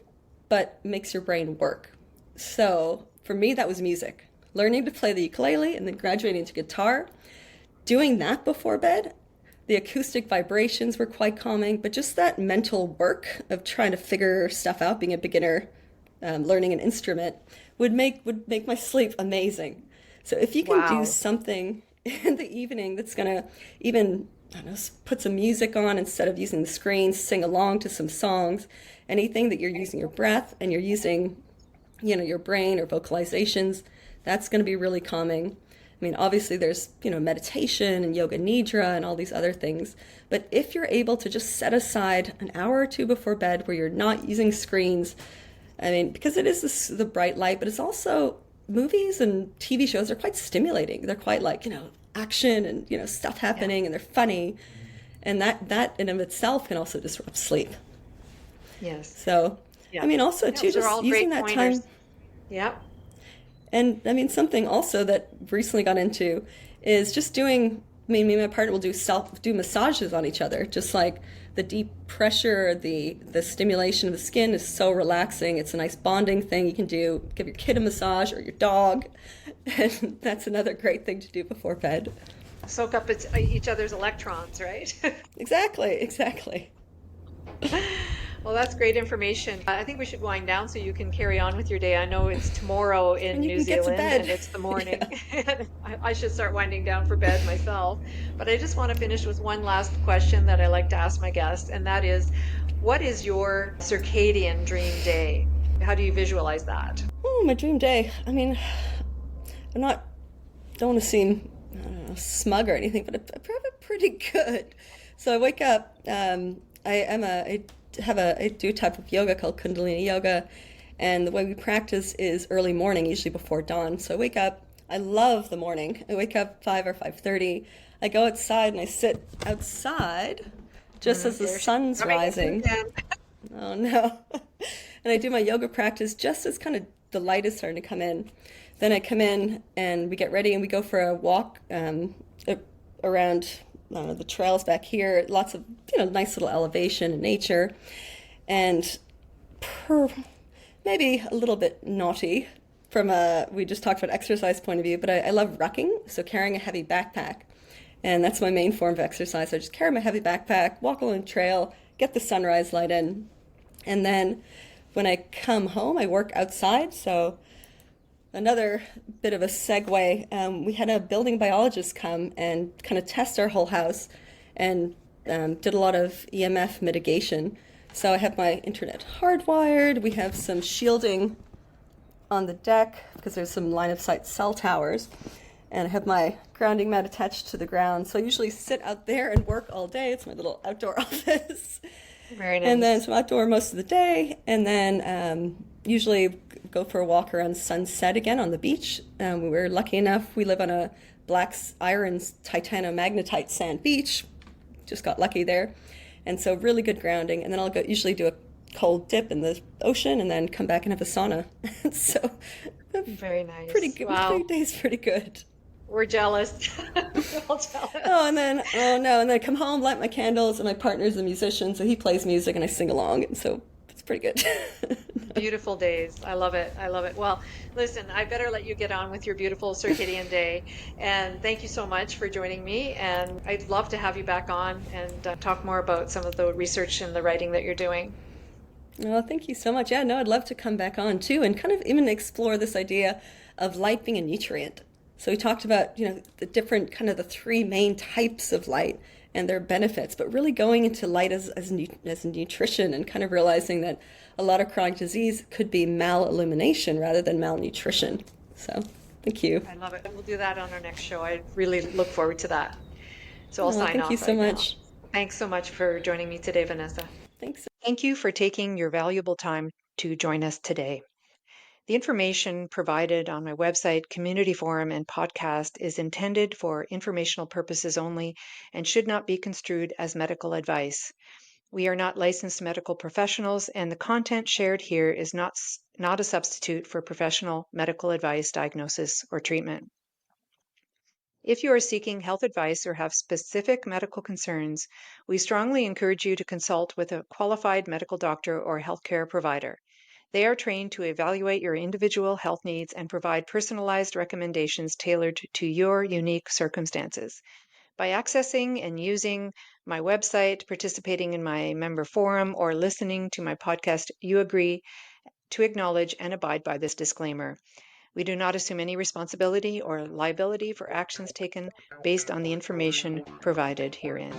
but makes your brain work. So for me, that was music. Learning to play the ukulele and then graduating to guitar. Doing that before bed, the acoustic vibrations were quite calming, but just that mental work of trying to figure stuff out, being a beginner, learning an instrument, would make my sleep amazing. So if you can do something in the evening that's going to even, put some music on instead of using the screen, sing along to some songs, anything that you're using your breath and you're using, your brain or vocalizations, that's going to be really calming. I mean, obviously there's, meditation and yoga nidra and all these other things. But if you're able to just set aside an hour or two before bed where you're not using screens, I mean, because it is the bright light, but it's also movies and TV shows are quite stimulating. They're quite like, action and, stuff happening and they're funny. And that in of itself can also disrupt sleep. Yes. So, Yeah. I mean, also too, Those are just all using great that pointers. time. Yep. And I mean, something also that recently got into is just doing. I mean, me and my partner will do massages on each other, just like the deep pressure, the stimulation of the skin is so relaxing. It's a nice bonding thing you can do. Give your kid a massage or your dog, and that's another great thing to do before bed. Soak up each other's electrons, right? Exactly. Well, that's great information. I think we should wind down so you can carry on with your day. I know it's tomorrow in And you New can get to Zealand bed. and it's the morning. Yeah. I should start winding down for bed myself. But I just want to finish with one last question that I like to ask my guests, and that is, what is your circadian dream day? How do you visualize that? Oh, my dream day. I mean, I'm not. Don't want to seem, I don't know, smug or anything, but I have it pretty good. So I wake up. I do a type of yoga called Kundalini yoga, and the way we practice is early morning, usually before dawn. So I wake up. I love the morning. I wake up 5 or 5:30. I go outside and I sit outside just as the sun's rising. Oh no. And I do my yoga practice just as kind of the light is starting to come in. Then I come in and we get ready and we go for a walk around, I don't know, the trails back here. Lots of, nice little elevation and nature. And maybe a little bit naughty from we just talked about exercise point of view, but I love rucking, so carrying a heavy backpack. And that's my main form of exercise. I just carry my heavy backpack, walk along the trail, get the sunrise light in. And then when I come home, I work outside. So another bit of a segue, we had a building biologist come and kind of test our whole house and did a lot of EMF mitigation. So I have my internet hardwired. We have some shielding on the deck because there's some line of sight cell towers. And I have my grounding mat attached to the ground. So I usually sit out there and work all day. It's my little outdoor office. Very nice. And then so outdoor most of the day. And then usually go for a walk around sunset again on the beach. We're lucky enough, we live on a black iron titanomagnetite sand beach. Just got lucky there. And so really good grounding. And then I'll usually do a cold dip in the ocean and then come back and have a sauna. So very nice. Pretty good. Wow. 3 days pretty good. We're jealous. We're all jealous. And then I come home, light my candles, and my partner's a musician, so he plays music and I sing along, and so it's pretty good. Beautiful days. I love it. I love it. Well, listen, I better let you get on with your beautiful circadian day, and thank you so much for joining me, and I'd love to have you back on and talk more about some of the research and the writing that you're doing. Oh, thank you so much. Yeah, no, I'd love to come back on too and kind of even explore this idea of light being a nutrient. So we talked about, the different kind of the 3 main types of light and their benefits, but really going into light as nutrition and kind of realizing that a lot of chronic disease could be malillumination rather than malnutrition. So thank you. I love it. We'll do that on our next show. I really look forward to that. So I'll sign off. Thank you so much. Thanks so much for joining me today, Vanessa. Thanks. Thank you for taking your valuable time to join us today. The information provided on my website, community forum, and podcast is intended for informational purposes only and should not be construed as medical advice. We are not licensed medical professionals, and the content shared here is not a substitute for professional medical advice, diagnosis, or treatment. If you are seeking health advice or have specific medical concerns, we strongly encourage you to consult with a qualified medical doctor or healthcare provider. They are trained to evaluate your individual health needs and provide personalized recommendations tailored to your unique circumstances. By accessing and using my website, participating in my member forum, or listening to my podcast, you agree to acknowledge and abide by this disclaimer. We do not assume any responsibility or liability for actions taken based on the information provided herein.